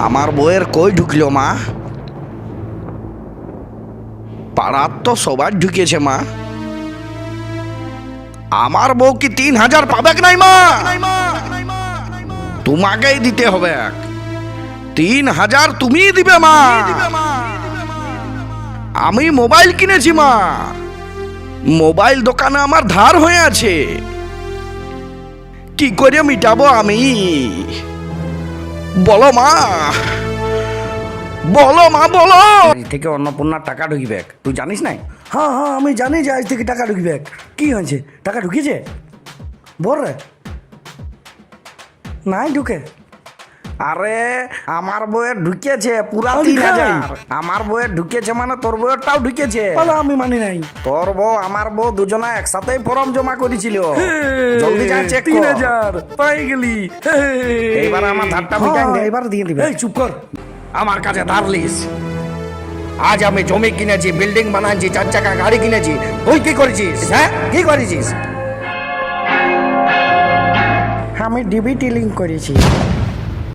আমার বউয়ের কই ঢুকলো মা? পাড়ার তো সবার ঢুকেছে মা। আমার বউ কি 3,000 পাবে নাই মা? তোমাকেই দিতে হবে। 3,000 তুমিই দিবে মা। আমি মোবাইল কিনেছি মা। মোবাইল দোকানে আমার ধার হয়ে আছে, কি করে মিটাবো আমি? বলো মা, বলো মা, বলো। আজ থেকে অন্নপূর্ণার টাকা ঢুকবে, তুই জানিস নাই? হ্যাঁ হ্যাঁ, আমি জানি যে আজ থেকে টাকা ঢুকবে। কি হয়েছে, টাকা ঢুকেছে? বল রে। নাই ঢুকে? আরে আমার বইয়ের ঢুকেছে পুরা আমি 3,000। খাই। আমার বইয়ের ঢুকেছে মানে তোর বইয়েরটাও ঢুকেছে। বলো, আমি মানি নাই। তোর বউ আমার বউ দুজনা একসাথেই ফর্ম জমা করেছিল। জলদি যা চেক কর। 3,000 পাই গেলি। এইবার আমার ধারটা হ্যাঁ, মিটাই দে। এবার দিয়ে দিবে। এই চুপ কর। আমার কাছে ধার লিস। আজ আমি জমি কিনেছি, বিল্ডিং বানাচ্ছি, 4 চাকা গাড়ি কিনেছি। তুই কি করেছিস? হ্যাঁ, কি করেছিস? আমি ডিবিটি লিঙ্ক করেছি।